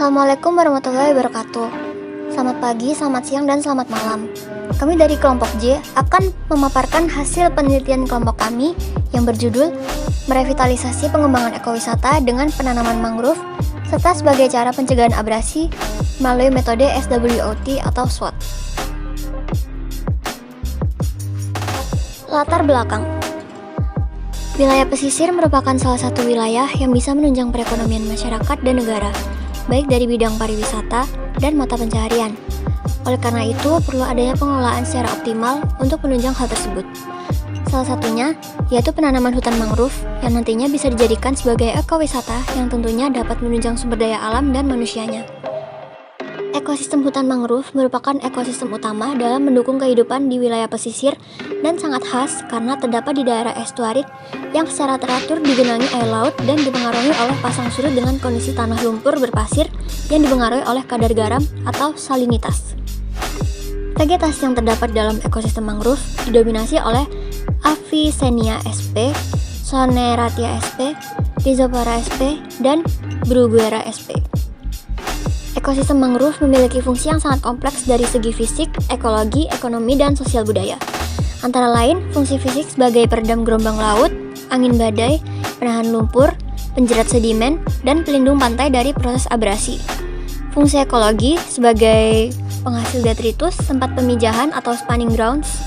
Assalamualaikum warahmatullahi wabarakatuh. Selamat pagi, selamat siang, dan selamat malam. Kami dari kelompok J akan memaparkan hasil penelitian kelompok kami yang berjudul Merevitalisasi Pengembangan Ekowisata dengan Penanaman Mangrove serta sebagai cara pencegahan abrasi melalui metode SWOT atau SWOT. Latar belakang. Wilayah pesisir merupakan salah satu wilayah yang bisa menunjang perekonomian masyarakat dan negara, baik dari bidang pariwisata dan mata pencaharian. Oleh karena itu, perlu adanya pengelolaan secara optimal untuk menunjang hal tersebut. Salah satunya yaitu penanaman hutan mangrove yang nantinya bisa dijadikan sebagai ekowisata yang tentunya dapat menunjang sumber daya alam dan manusianya. Ekosistem hutan mangrove merupakan ekosistem utama dalam mendukung kehidupan di wilayah pesisir dan sangat khas karena terdapat di daerah estuarik yang secara teratur digenangi air laut dan dipengaruhi oleh pasang surut dengan kondisi tanah lumpur berpasir yang dipengaruhi oleh kadar garam atau salinitas. Vegetasi yang terdapat dalam ekosistem mangrove didominasi oleh Avicennia sp, Soneratia sp, Rhizophora sp, dan Bruguera sp. Ekosistem mangrove memiliki fungsi yang sangat kompleks dari segi fisik, ekologi, ekonomi, dan sosial budaya. Antara lain, fungsi fisik sebagai peredam gelombang laut, angin badai, penahan lumpur, penjerat sedimen, dan pelindung pantai dari proses abrasi. Fungsi ekologi sebagai penghasil detritus, tempat pemijahan atau spawning grounds,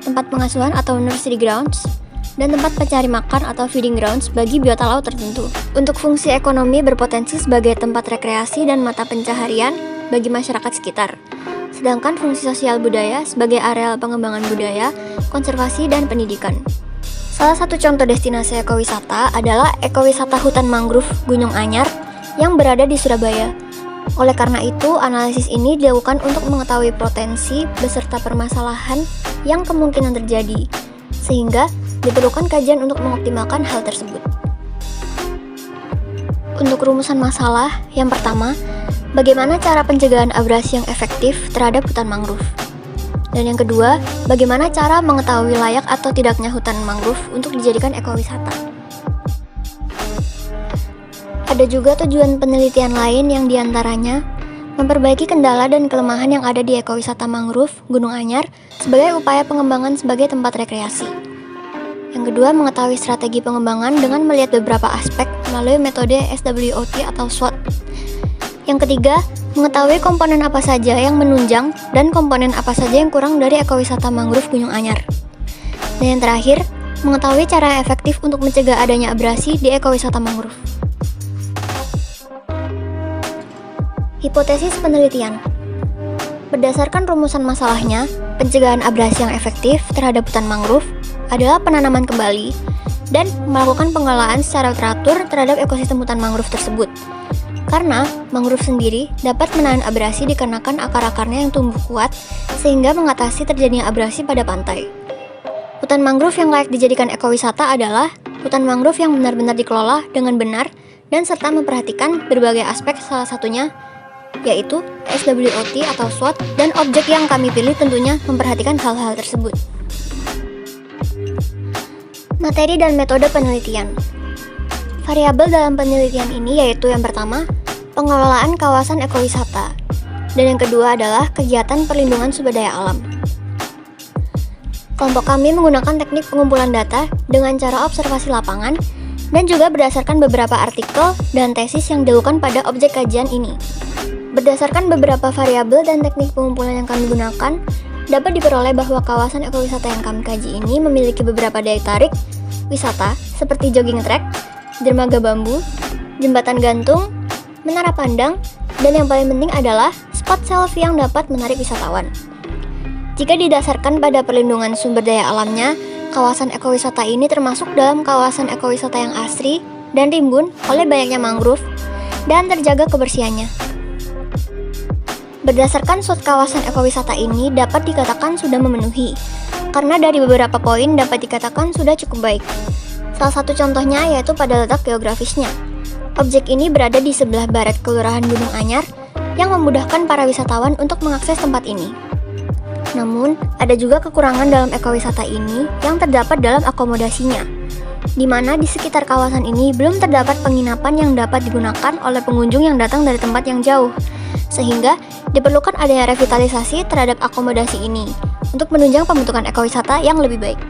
tempat pengasuhan atau nursery grounds, dan tempat pencari makan atau feeding grounds bagi biota laut tertentu. Untuk fungsi ekonomi berpotensi sebagai tempat rekreasi dan mata pencaharian bagi masyarakat sekitar. Sedangkan fungsi sosial budaya sebagai areal pengembangan budaya, konservasi, dan pendidikan. Salah satu contoh destinasi ekowisata adalah ekowisata hutan mangrove Gunung Anyar yang berada di Surabaya. Oleh karena itu, analisis ini dilakukan untuk mengetahui potensi beserta permasalahan yang kemungkinan terjadi, sehingga diperlukan kajian untuk mengoptimalkan hal tersebut. Untuk rumusan masalah, yang pertama, bagaimana cara pencegahan abrasi yang efektif terhadap hutan mangrove? Dan yang kedua, bagaimana cara mengetahui layak atau tidaknya hutan mangrove untuk dijadikan ekowisata? Ada juga tujuan penelitian lain yang diantaranya memperbaiki kendala dan kelemahan yang ada di ekowisata mangrove Gunung Anyar sebagai upaya pengembangan sebagai tempat rekreasi. Yang kedua, mengetahui strategi pengembangan dengan melihat beberapa aspek melalui metode SWOT atau SWOT. Yang ketiga, mengetahui komponen apa saja yang menunjang dan komponen apa saja yang kurang dari ekowisata mangrove Gunung Anyar. Dan yang terakhir, mengetahui cara yang efektif untuk mencegah adanya abrasi di ekowisata mangrove. Hipotesis penelitian. Berdasarkan rumusan masalahnya, pencegahan abrasi yang efektif terhadap hutan mangrove adalah penanaman kembali dan melakukan pengelolaan secara teratur terhadap ekosistem hutan mangrove tersebut. Karena mangrove sendiri dapat menahan abrasi dikarenakan akar-akarnya yang tumbuh kuat sehingga mengatasi terjadinya abrasi pada pantai. Hutan mangrove yang layak dijadikan ekowisata adalah hutan mangrove yang benar-benar dikelola dengan benar dan serta memperhatikan berbagai aspek, salah satunya yaitu SWOT atau SWOT, dan objek yang kami pilih tentunya memperhatikan hal-hal tersebut. Materi dan metode penelitian. Variabel dalam penelitian ini yaitu yang pertama, pengelolaan kawasan ekowisata, dan yang kedua adalah kegiatan perlindungan sumber daya alam. Kelompok kami menggunakan teknik pengumpulan data dengan cara observasi lapangan dan juga berdasarkan beberapa artikel dan tesis yang dilakukan pada objek kajian ini. Berdasarkan beberapa variabel dan teknik pengumpulan yang kami gunakan, dapat diperoleh bahwa kawasan ekowisata yang kami kaji ini memiliki beberapa daya tarik wisata seperti jogging track, dermaga bambu, jembatan gantung, menara pandang, dan yang paling penting adalah spot selfie yang dapat menarik wisatawan. Jika didasarkan pada perlindungan sumber daya alamnya, kawasan ekowisata ini termasuk dalam kawasan ekowisata yang asri dan rimbun oleh banyaknya mangrove dan terjaga kebersihannya. Berdasarkan SWOT kawasan ekowisata ini dapat dikatakan sudah memenuhi, karena dari beberapa poin dapat dikatakan sudah cukup baik. Salah satu contohnya yaitu pada letak geografisnya. Objek ini berada di sebelah barat Kelurahan Gunung Anyar yang memudahkan para wisatawan untuk mengakses tempat ini. Namun, ada juga kekurangan dalam ekowisata ini yang terdapat dalam akomodasinya. di mana di sekitar kawasan ini belum terdapat penginapan yang dapat digunakan oleh pengunjung yang datang dari tempat yang jauh, sehingga diperlukan adanya revitalisasi terhadap akomodasi ini untuk menunjang pembentukan ekowisata yang lebih baik.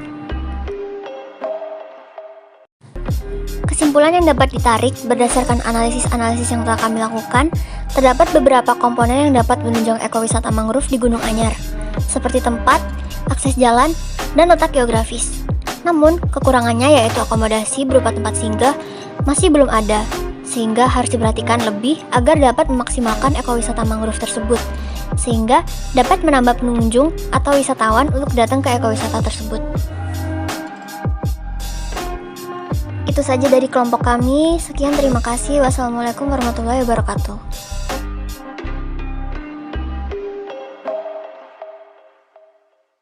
Kesimpulan yang dapat ditarik berdasarkan analisis-analisis yang telah kami lakukan, terdapat beberapa komponen yang dapat menunjang ekowisata mangrove di Gunung Anyar, seperti tempat, akses jalan, dan letak geografis. Namun, kekurangannya yaitu akomodasi berupa tempat singgah masih belum ada, sehingga harus diperhatikan lebih agar dapat memaksimalkan ekowisata mangrove tersebut, sehingga dapat menambah pengunjung atau wisatawan untuk datang ke ekowisata tersebut. Itu saja dari kelompok kami. Sekian, terima kasih. Wassalamualaikum warahmatullahi wabarakatuh.